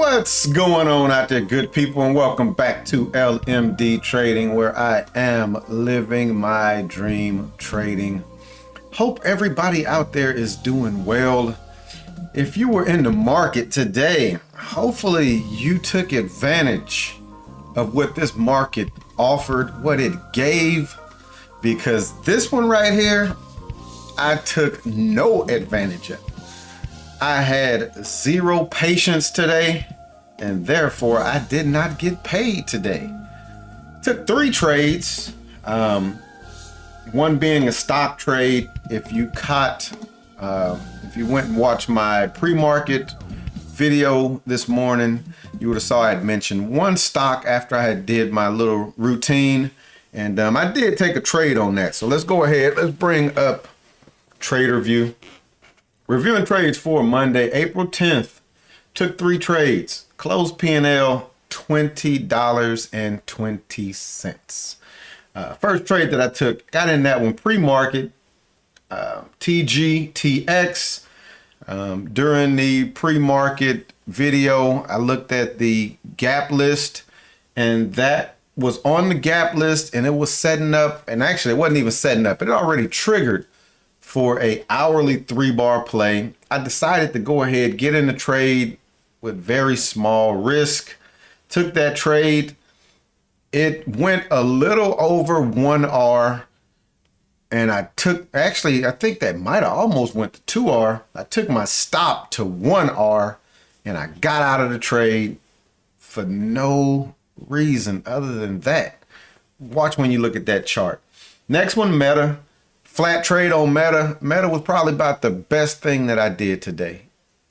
What's going on out there, good people, and welcome back to LMD Trading, where I am living my dream trading. Hope everybody out there is doing well. If you were in the market today, hopefully you took advantage of what this market offered, what it gave, because this one right here, I took no advantage of. I had zero patience today, and therefore I did not get paid today. Took 3 trades, one being a stock trade. If you went and watched my pre-market video this morning, you would have saw I had mentioned one stock after I had did my little routine, and I did take a trade on that. So let's go ahead, let's bring up TRADERVUE. Reviewing trades for Monday, April 10th. Took 3 trades. Closed P&L $20.20. First trade that I took, got in that one pre-market, TGTX. During the pre-market video, I looked at the gap list, and that was on the gap list, and it was setting up, and actually it wasn't even setting up. It had already triggered for a hourly 3-bar play. I decided to go ahead, get in the trade with very small risk. Took that trade. It went a little over 1R, and I think that might have almost went to 2R. I took my stop to 1R, and I got out of the trade for no reason other than that. Watch when you look at that chart. Next one, Meta. Flat trade on Meta. Meta was probably about the best thing that I did today,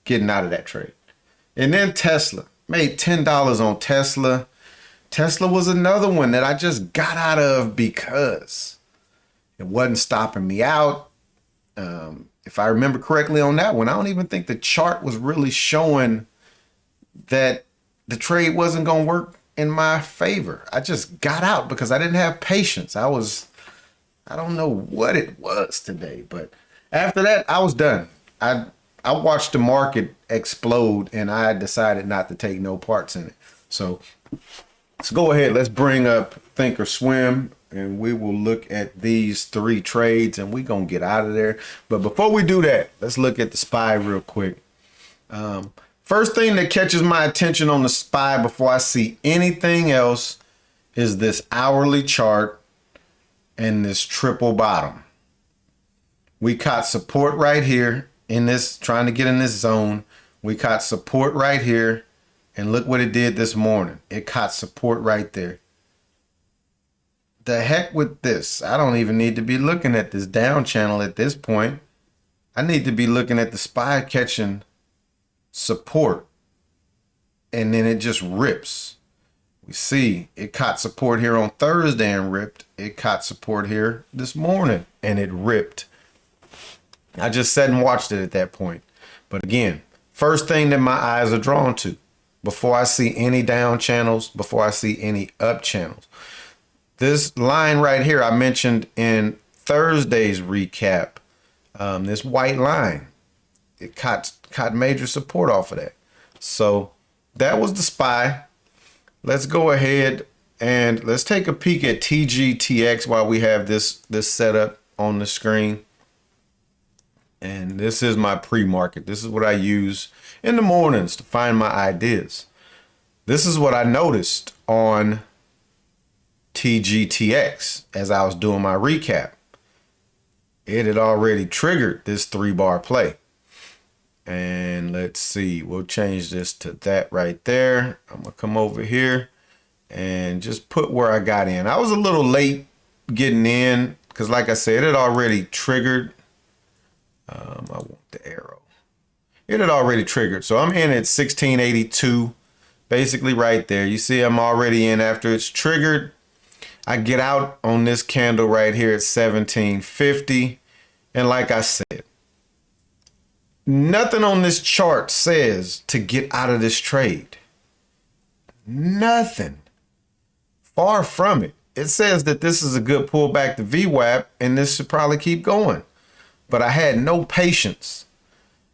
getting out of that trade. And then Tesla. Made $10 on Tesla. Tesla was another one that I just got out of because it wasn't stopping me out. If I remember correctly on that one, I don't even think the chart was really showing that the trade wasn't going to work in my favor. I just got out because I didn't have patience. I don't know what it was today, but after that, I was done. I watched the market explode, and I decided not to take no parts in it. So let's go ahead. Let's bring up Thinkorswim, and we will look at these 3 trades, and we're going to get out of there. But before we do that, let's look at the SPY real quick. First thing that catches my attention on the SPY before I see anything else is this hourly chart and this triple bottom. We caught support right here in this, trying to get in this zone. We caught support right here, and look what it did this morning. It caught support right there. The heck with this. I don't even need to be looking at this down channel at this point. I need to be looking at the SPY catching support, and then it just rips. We see it caught support here on Thursday and ripped. It caught support here this morning and it ripped. I just sat and watched it at that point. But again, first thing that my eyes are drawn to before I see any down channels, before I see any up channels. This line right here I mentioned in Thursday's recap, this white line, it caught major support off of that. So that was the SPY. Let's go ahead and let's take a peek at TGTX while we have this set up on the screen. And this is my pre-market. This is what I use in the mornings to find my ideas. This is what I noticed on TGTX as I was doing my recap. It had already triggered this 3-bar play. And let's see, we'll change this to that right there. I'm gonna come over here and just put where I got in. I was a little late getting in because, like I said, it had already triggered. I want the arrow. It had already triggered. So I'm in at 1682, basically right there. You see I'm already in after it's triggered. I get out on this candle right here at 1750. And like I said, nothing on this chart says to get out of this trade. Nothing. Far from it. It says that this is a good pullback to VWAP and this should probably keep going. But I had no patience.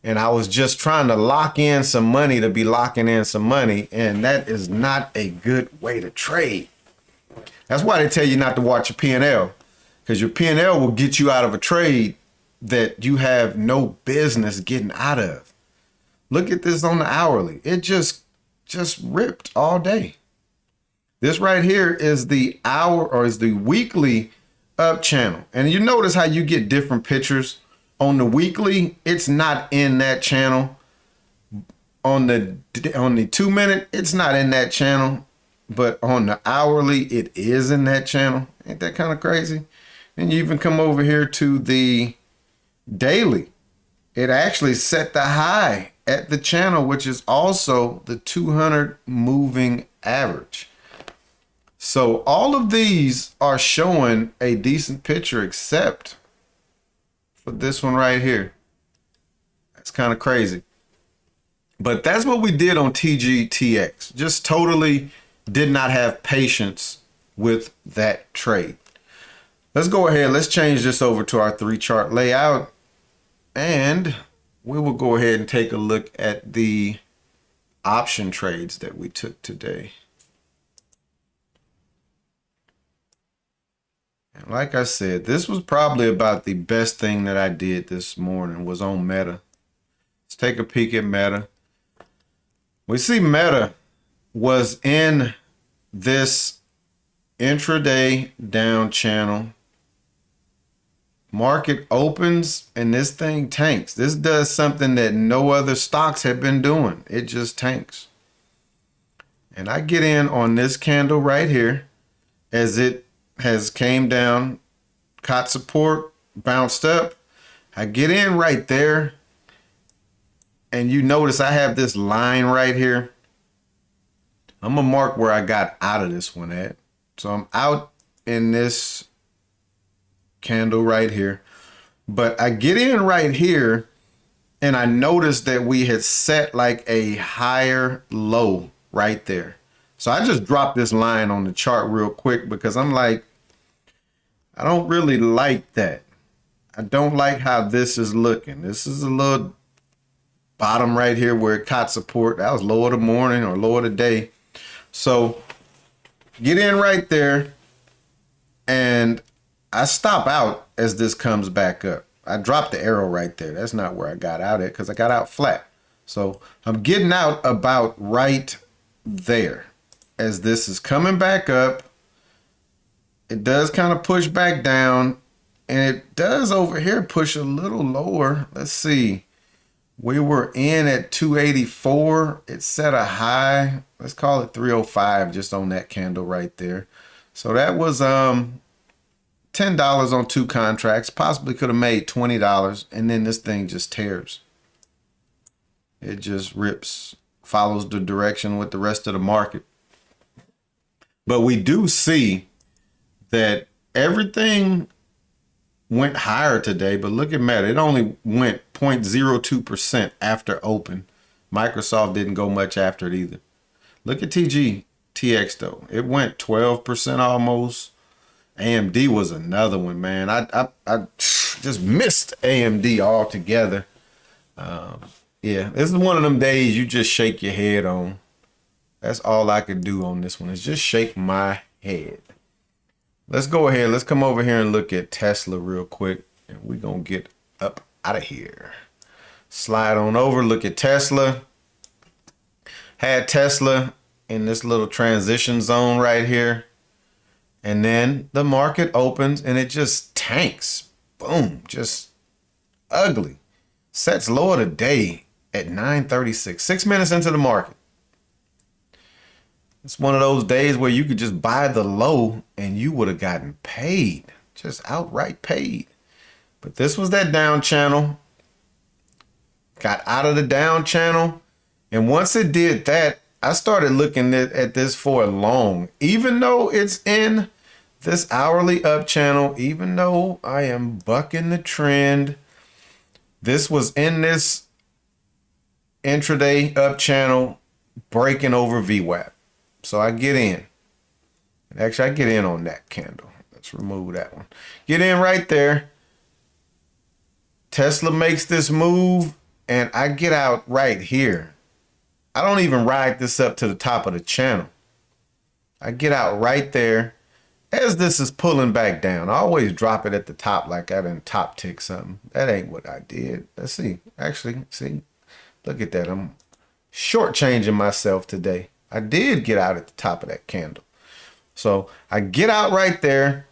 And I was just trying to lock in some money to be locking in some money. And that is not a good way to trade. That's why they tell you not to watch your P&L, because your P&L will get you out of a trade that you have no business getting out of. Look at this on the hourly. It just ripped all day. This right here is the hour, or is the weekly up channel. And you notice how you get different pictures. On the weekly, it's not in that channel. On the 2 minute, it's not in that channel. But on the hourly, it is in that channel. Ain't that kind of crazy? And you even come over here to the daily. It actually set the high at the channel, which is also the 200 moving average. So all of these are showing a decent picture, except for this one right here. That's kind of crazy. But that's what we did on TGTX. Just totally did not have patience with that trade. Let's go ahead. Let's change this over to our 3 chart layout. And we will go ahead and take a look at the option trades that we took today. And like I said, this was probably about the best thing that I did this morning was on Meta. Let's take a peek at Meta. We see Meta was in this intraday down channel. Market opens and this thing tanks. This does something that no other stocks have been doing. It just tanks. And I get in on this candle right here as it has came down, caught support, bounced up. I get in right there. And you notice I have this line right here. I'm going to mark where I got out of this one at. So I'm out in this candle right here. But I get in right here and I noticed that we had set like a higher low right there. So I just dropped this line on the chart real quick because I'm like, I don't really like that. I don't like how this is looking. This is a little bottom right here where it caught support. That was low of the morning or low of the day. So get in right there and I stop out as this comes back up. I dropped the arrow right there. That's not where I got out at because I got out flat. So I'm getting out about right there as this is coming back up. It does kind of push back down and it does over here push a little lower. Let's see. We were in at 284. It set a high. Let's call it 305 just on that candle right there. So that was $10 on 2 contracts. Possibly could have made $20. And then this thing just tears. It just rips, follows the direction with the rest of the market. But we do see that everything went higher today, but look at Meta. It only went 0.02% after open. Microsoft didn't go much after it either. Look at TGTX though. It went 12% almost. AMD was another one, man. I just missed AMD altogether. Yeah, this is one of them days you just shake your head on. That's all I could do on this one is just shake my head. Let's go ahead. Let's come over here and look at Tesla real quick. And we're going to get up out of here. Slide on over. Look at Tesla. Had Tesla in this little transition zone right here. And then the market opens and it just tanks. Boom. Just ugly. Sets low of the day at 9:36. 6 minutes into the market. It's one of those days where you could just buy the low and you would have gotten paid, just outright paid. But this was that down channel. Got out of the down channel. And once it did that, I started looking at this for a long, even though it's in this hourly up channel, even though I am bucking the trend. This was in this intraday up channel, breaking over VWAP. So I get in. Actually, I get in on that candle. Let's remove that one. Get in right there. Tesla makes this move and I get out right here. I don't even ride this up to the top of the channel. I get out right there as this is pulling back down. I always drop it at the top like I done top tick something. That ain't what I did. Let's see. Actually, see, look at that. I'm shortchanging myself today. I did get out at the top of that candle. So I get out right there.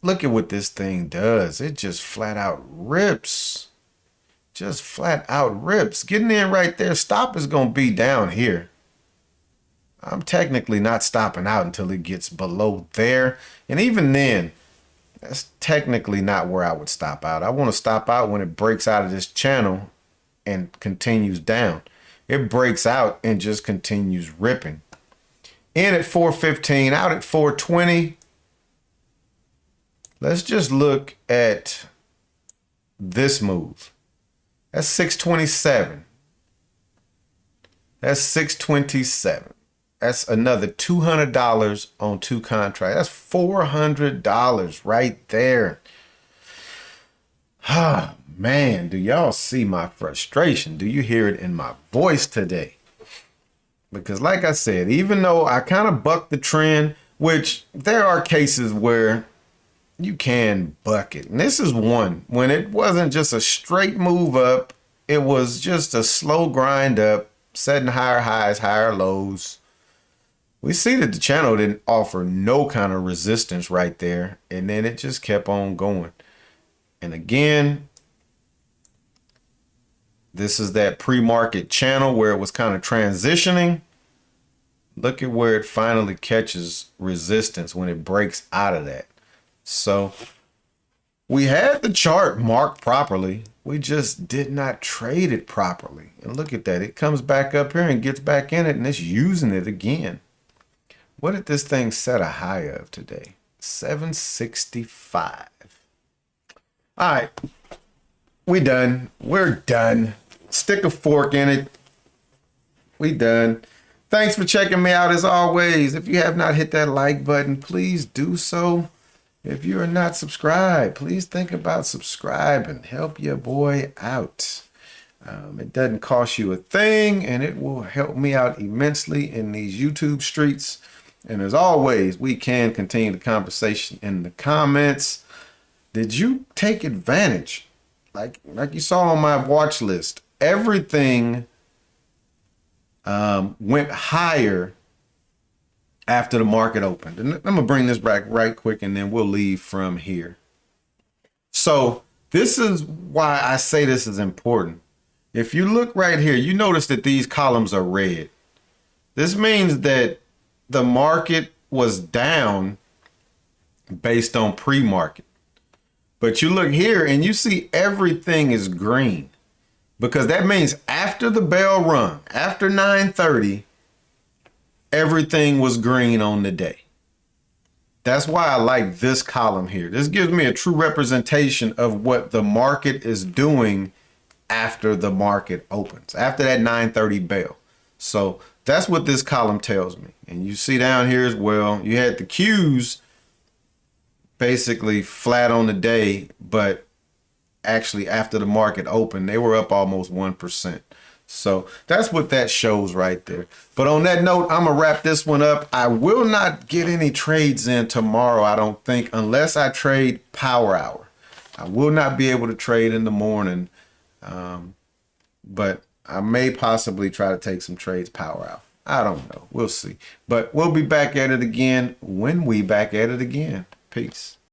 Look at what this thing does. It just flat out rips. Just flat out rips. Getting in right there. Stop is going to be down here. I'm technically not stopping out until it gets below there. And even then, that's technically not where I would stop out. I want to stop out when it breaks out of this channel and continues down. It breaks out and just continues ripping. In at 415, out at 420. Let's just look at this move. That's 627. That's 627. That's another $200 on 2 contracts. That's $400 right there. Ah, man, do y'all see my frustration? Do you hear it in my voice today? Because like I said, even though I kind of bucked the trend, which there are cases where you can buck it. And this is one when it wasn't just a straight move up. It was just a slow grind up, setting higher highs, higher lows. We see that the channel didn't offer no kind of resistance right there. And then it just kept on going. And again, this is that pre-market channel where it was kind of transitioning. Look at where it finally catches resistance when it breaks out of that. So we had the chart marked properly. We just did not trade it properly. And look at that. It comes back up here and gets back in it and it's using it again. What did this thing set a high of today? 765. All right. We done. We're done. Stick a fork in it. We done. Thanks for checking me out as always. If you have not hit that like button, please do so. If you are not subscribed, please think about subscribing. Help your boy out. It doesn't cost you a thing, and it will help me out immensely in these YouTube streets. And as always, we can continue the conversation in the comments. Did you take advantage? Like you saw on my watch list, everything went higher after the market opened. And I'm gonna bring this back right quick and then we'll leave from here. So this is why I say this is important. If you look right here, you notice that these columns are red. This means that the market was down based on pre-market. But you look here and you see everything is green, because that means after the bell rung, after 9:30, everything was green on the day. That's why I like this column here. This gives me a true representation of what the market is doing after the market opens, after that 9:30 bell. So that's what this column tells me. And you see down here as well, you had the Qs basically flat on the day, but actually after the market opened, they were up almost 1%. So that's what that shows right there. But on that note, I'm gonna wrap this one up. I will not get any trades in tomorrow, I don't think, unless I trade power hour. I will not be able to trade in the morning, but I may possibly try to take some trades power hour. I don't know. We'll see. But we'll be back at it again when we back at it again. Peace.